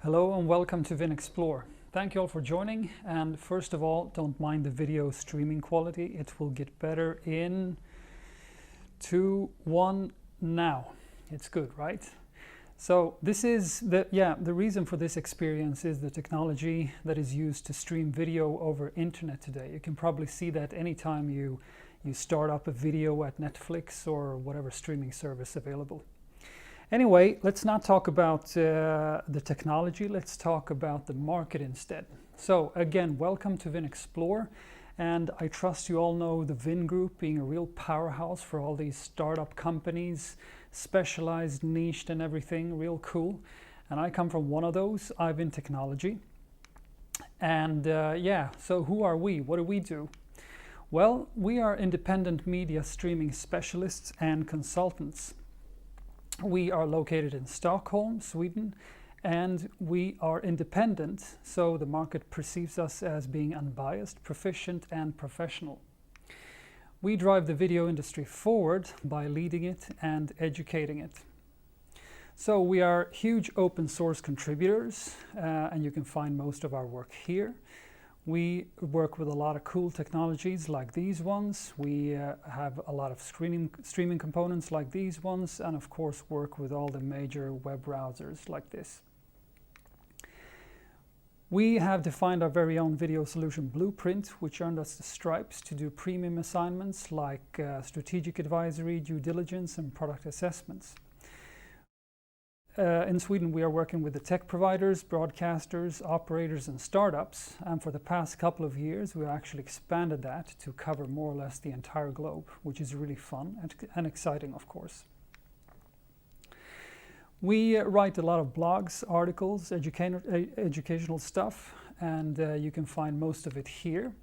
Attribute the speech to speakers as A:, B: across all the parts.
A: Hello and welcome to Vinn Explore. Thank you all for joining, and first of all, don't mind the video streaming quality. It will get better in 2, 1 now. It's good, right? So this is the reason for this experience is the technology that is used to stream video over internet today. You can probably see that anytime you start up a video at Netflix or whatever streaming service available. Anyway, let's not talk about the technology, let's talk about the market instead. So again, welcome to Vinn Explore, and I trust you all know the Vinn Group being a real powerhouse for all these startup companies, specialized, niched and everything, real cool. And I come from one of those, Eyevinn Technology. And so who are we? What do we do? Well, we are independent media streaming specialists and consultants. We are located in Stockholm, Sweden, and we are independent, so the market perceives us as being unbiased, proficient, and professional. We drive the video industry forward by leading it and educating it. So we are huge open source contributors, and you can find most of our work here. We work with a lot of cool technologies like these ones. We have a lot of streaming components like these ones, and of course work with all the major web browsers like this. We have defined our very own video solution blueprint, which earned us the stripes to do premium assignments like strategic advisory, due diligence, and product assessments. In Sweden, we are working with the tech providers, broadcasters, operators, and startups. And for the past couple of years, we actually expanded that to cover more or less the entire globe, which is really fun and exciting, of course. We write a lot of blogs, articles, educational stuff, and you can find most of it here.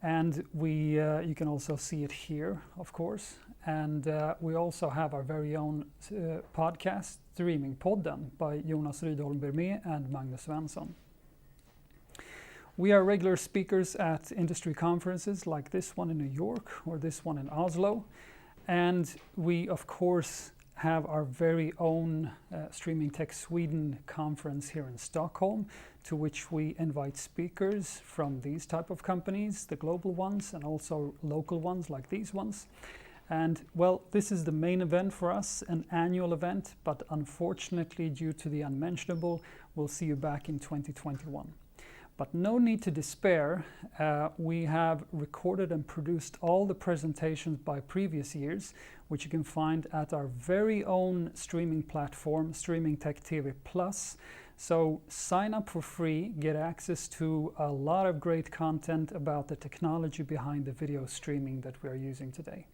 A: And you can also see it here, of course. And we also have our very own podcast, Streamingpodden, by Jonas Rydholm and Magnus Svensson. We are regular speakers at industry conferences like this one in New York or this one in Oslo. And we, of course, have our very own Streaming Tech Sweden conference here in Stockholm, to which we invite speakers from these type of companies, the global ones, and also local ones like these ones. And well, this is the main event for us, an annual event, but unfortunately, due to the unmentionable, we'll see you back in 2021. But no need to despair. We have recorded and produced all the presentations by previous years, which you can find at our very own streaming platform, Streaming Tech TV Plus. So sign up for free, get access to a lot of great content about the technology behind the video streaming that we are using today.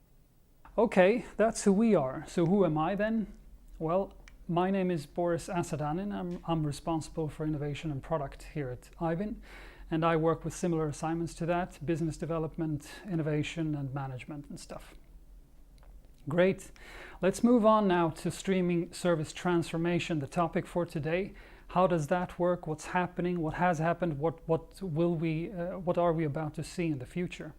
A: Okay, that's who we are. So who am I then? Well, my name is Boris Asadanin. I'm responsible for innovation and product here at Eyevinn, and I work with similar assignments to that, business development, innovation, and management and stuff. Great. Let's move on now to streaming service transformation, the topic for today. How does that work? What's happening? What has happened? What are we about to see in the future?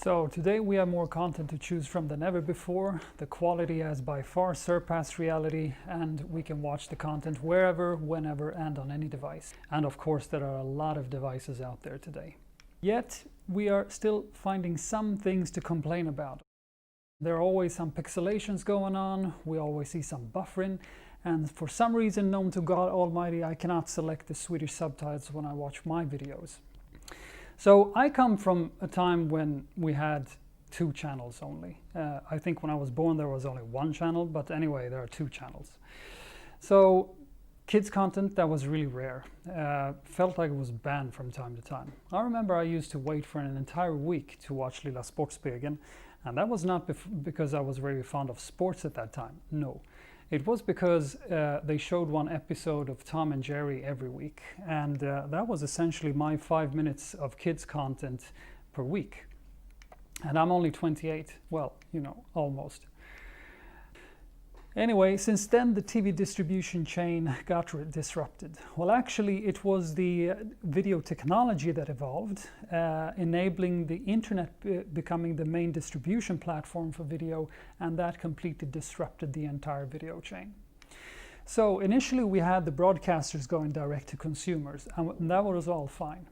A: So today we have more content to choose from than ever before. The quality has by far surpassed reality, and we can watch the content wherever, whenever, and on any device. And of course, there are a lot of devices out there today. Yet we are still finding some things to complain about. There are always some pixelations going on. We always see some buffering. And for some reason known to God Almighty, I cannot select the Swedish subtitles when I watch my videos. So I come from a time when we had 2 channels only. I think when I was born there was only 1 channel, but anyway, there are 2 channels. So kids content, that was really rare. Felt like it was banned from time to time. I remember I used to wait for an entire week to watch Lilla Sportspegeln, and that was not because I was very fond of sports at that time, no. It was because they showed one episode of Tom and Jerry every week, and that was essentially my 5 minutes of kids content per week. And I'm only 28, well, almost. Anyway, since then the TV distribution chain got disrupted. Well, actually it was the video technology that evolved, enabling the internet becoming the main distribution platform for video, and that completely disrupted the entire video chain. So initially we had the broadcasters going direct to consumers, and that was all fine.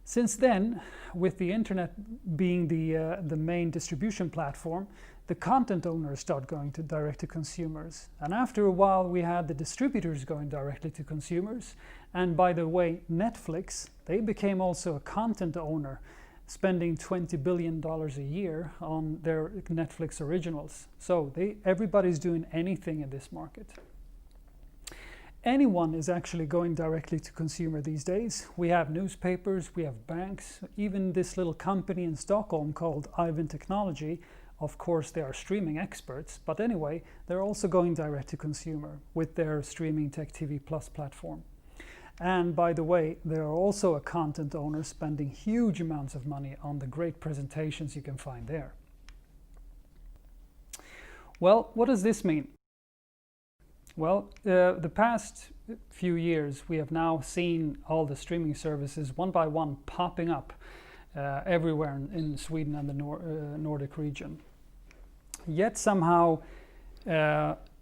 A: Since then, with the internet being the main distribution platform, the content owners start going direct to consumers. And after a while, we had the distributors going directly to consumers. And by the way, Netflix, they became also a content owner, spending $20 billion a year on their Netflix originals. So everybody's doing anything in this market. Anyone is actually going directly to consumer these days. We have newspapers, we have banks, even this little company in Stockholm called Eyevinn Technology. Of course, they are streaming experts, but anyway, they're also going direct to consumer with their streaming tech TV Plus platform. And by the way, they are also a content owner spending huge amounts of money on the great presentations you can find there. Well, what does this mean? Well, the past few years, we have now seen all the streaming services one by one popping up everywhere in Sweden and the Nordic region. Yet somehow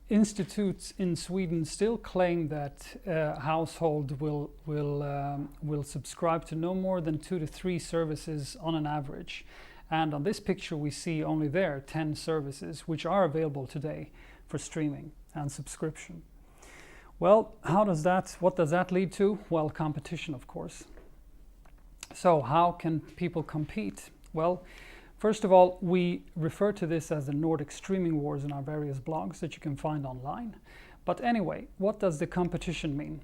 A: institutes in Sweden still claim that household will subscribe to no more than 2 to 3 services on an average. And on this picture we see only there 10 services which are available today for streaming and subscription. Well, what does that lead to? Well, competition, of course. So how can people compete? Well, first of all, we refer to this as the Nordic streaming wars in our various blogs that you can find online. But anyway, what does the competition mean?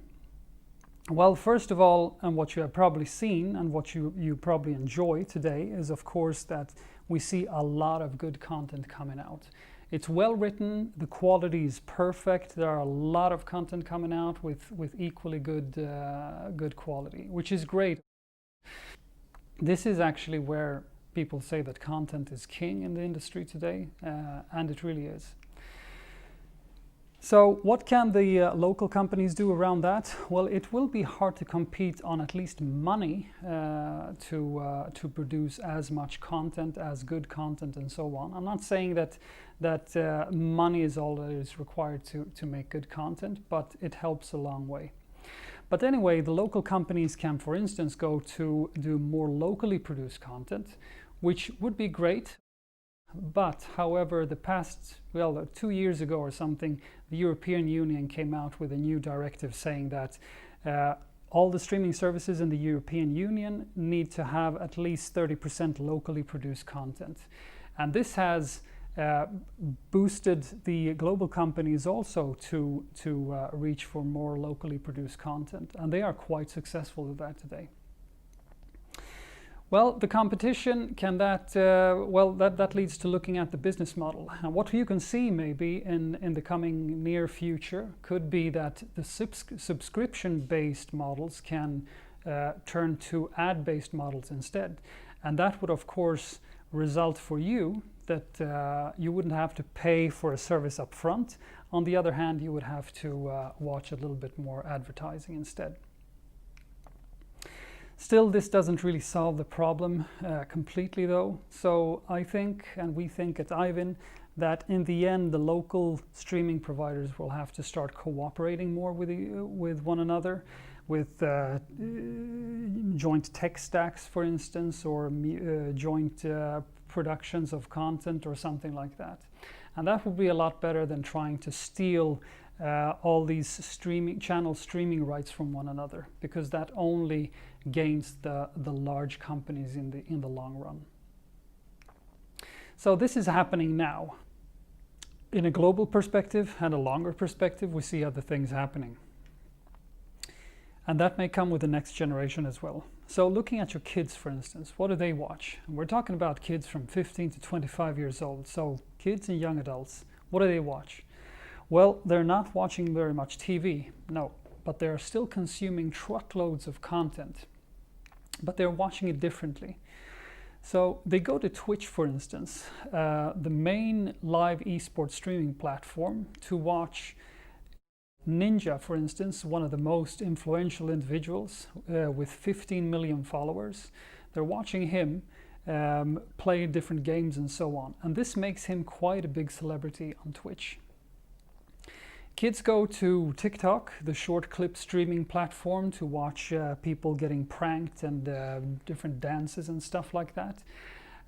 A: Well, first of all, and what you have probably seen and what you probably enjoy today is, of course, that we see a lot of good content coming out. It's well written, the quality is perfect, there are a lot of content coming out with equally good quality, which is great. This is actually where people say that content is king in the industry today, and it really is. So what can the local companies do around that? Well, it will be hard to compete on at least money to produce as much content, as good content and so on. I'm not saying that money is all that is required to make good content, but it helps a long way. But anyway, the local companies can, for instance, go to do more locally produced content, which would be great. But however, the past, 2 years ago or something, the European Union came out with a new directive saying that all the streaming services in the European Union need to have at least 30% locally produced content. And this has boosted the global companies also to reach for more locally produced content. And they are quite successful with that today. Well, the competition, that leads to looking at the business model. And what you can see maybe in the coming near future could be that the subscription-based models can turn to ad-based models instead. And that would, of course, result for you that you wouldn't have to pay for a service up front. On the other hand, you would have to watch a little bit more advertising instead. Still, this doesn't really solve the problem completely though. So I think, and we think at Eyevinn, that in the end the local streaming providers will have to start cooperating more with one another, with joint tech stacks, for instance, or joint productions of content or something like that. And that would be a lot better than trying to steal all these streaming rights from one another, because that only gains the large companies in the long run. So this is happening now. In a global perspective and a longer perspective, we see other things happening. And that may come with the next generation as well. So looking at your kids, for instance, what do they watch? And we're talking about kids from 15 to 25 years old. So kids and young adults, what do they watch? Well, they're not watching very much TV, no, but they're still consuming truckloads of content, but they're watching it differently. So they go to Twitch, for instance, the main live esports streaming platform, to watch Ninja, for instance, one of the most influential individuals with 15 million followers. They're watching him play different games and so on. And this makes him quite a big celebrity on Twitch. Kids go to TikTok, the short clip streaming platform, to watch people getting pranked and different dances and stuff like that.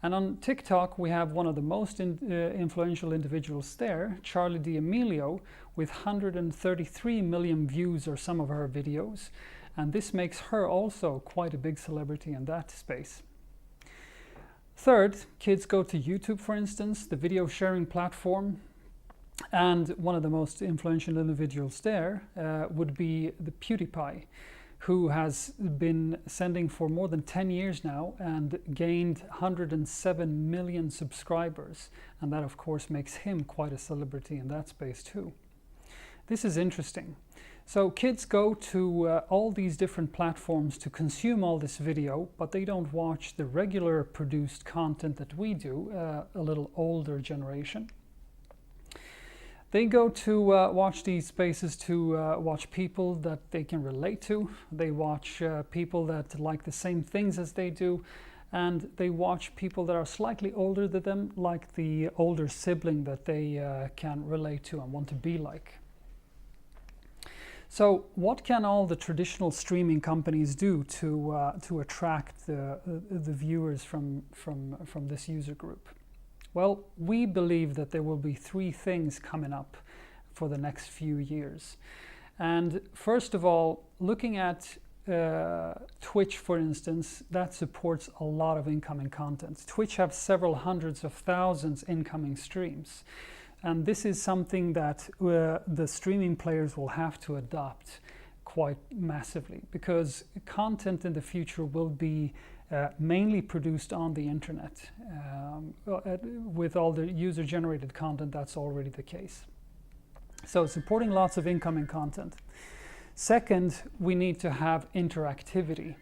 A: And on TikTok, we have one of the most influential individuals there, Charli D'Amelio, with 133 million views or some of her videos. And this makes her also quite a big celebrity in that space. Third, kids go to YouTube, for instance, the video sharing platform. And one of the most influential individuals there would be the PewDiePie, who has been sending for more than 10 years now and gained 107 million subscribers. And that, of course, makes him quite a celebrity in that space too. This is interesting. So kids go to all these different platforms to consume all this video, but they don't watch the regular produced content that we do, a little older generation. They go to watch these spaces to watch people that they can relate to. They watch people that like the same things as they do. And they watch people that are slightly older than them, like the older sibling that they can relate to and want to be like. So what can all the traditional streaming companies do to attract the viewers from this user group? Well, we believe that there will be three things coming up for the next few years. And first of all, looking at Twitch, for instance, that supports a lot of incoming content. Twitch have several hundreds of thousands incoming streams. And this is something that the streaming players will have to adopt quite massively, because content in the future will be mainly produced on the internet. With all the user-generated content, that's already the case. So supporting lots of incoming content. Second, we need to have interactivity.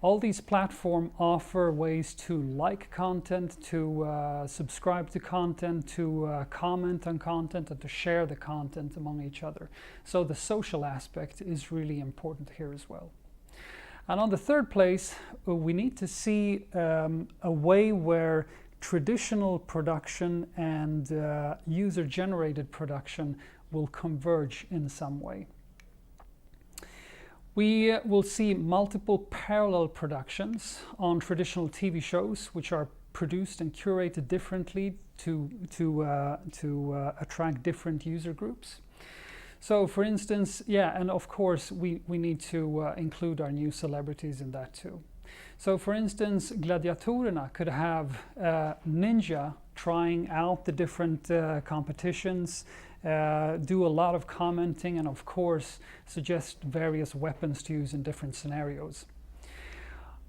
A: All these platforms offer ways to like content, to subscribe to content, to comment on content, and to share the content among each other. So the social aspect is really important here as well. And on the third place, we need to see a way where traditional production and user-generated production will converge in some way. We will see multiple parallel productions on traditional TV shows, which are produced and curated differently to attract different user groups. So, for instance, and of course, we need to include our new celebrities in that too. So, for instance, Gladiatorerna could have Ninja trying out the different competitions, do a lot of commenting, and of course suggest various weapons to use in different scenarios.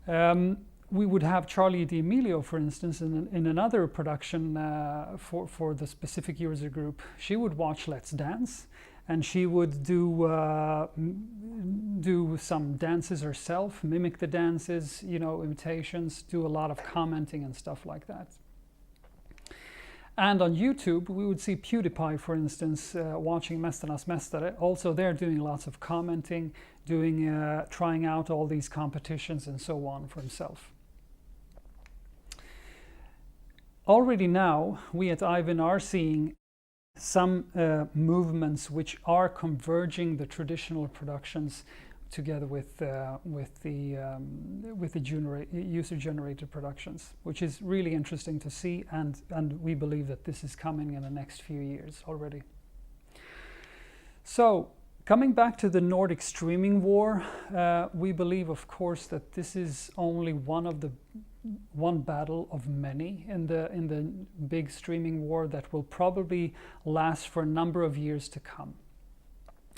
A: We would have Charli D'Amelio, for instance, in another production for the specific user group. She would watch Let's Dance, and she would do some dances herself, mimic the dances, imitations, do a lot of commenting and stuff like that. And on YouTube, we would see PewDiePie, for instance, watching Mästarnas mästare. Also, they're doing lots of commenting, trying out all these competitions and so on for himself. Already now, we at Eyevinn are seeing some movements which are converging the traditional productions together with the user-generated productions, which is really interesting to see, and we believe that this is coming in the next few years already. So, coming back to the Nordic streaming war, we believe, of course, that this is only one battle of many in the big streaming war that will probably last for a number of years to come,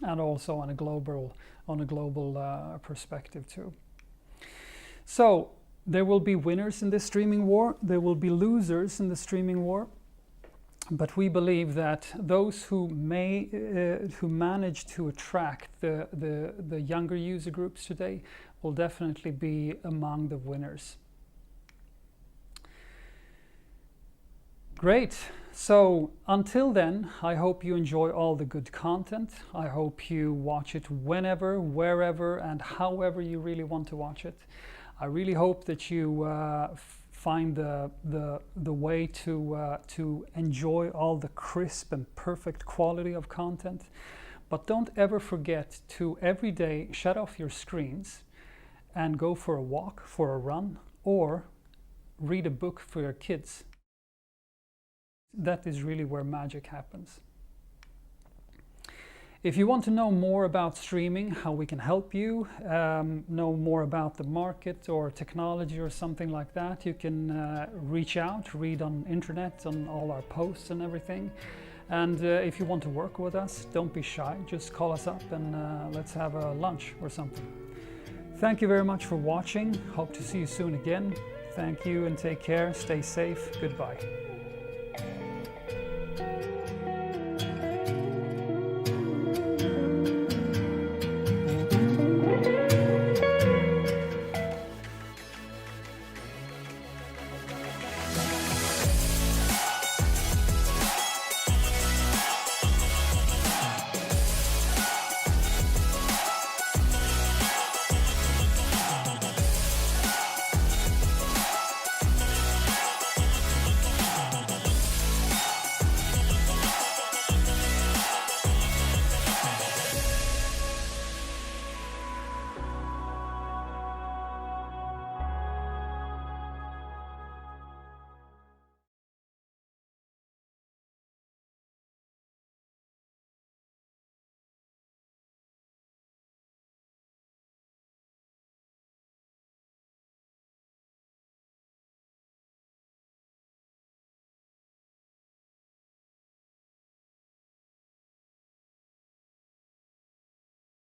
A: and also on a global perspective too. So there will be winners in this streaming war, there will be losers in the streaming war, but we believe that those who manage to attract the younger user groups today will definitely be among the winners. Great. So until then, I hope you enjoy all the good content. I hope you watch it whenever, wherever, and however you really want to watch it. I really hope that you find the way to enjoy all the crisp and perfect quality of content. But don't ever forget to every day shut off your screens and go for a walk, for a run, or read a book for your kids. That is really where magic happens. If you want to know more about streaming, how we can help you, know more about the market or technology or something like that, you can reach out, read on internet, on all our posts and everything. And if you want to work with us, don't be shy, just call us up and let's have a lunch or something. Thank you very much for watching. Hope to see you soon again. Thank you and take care. Stay safe. Goodbye.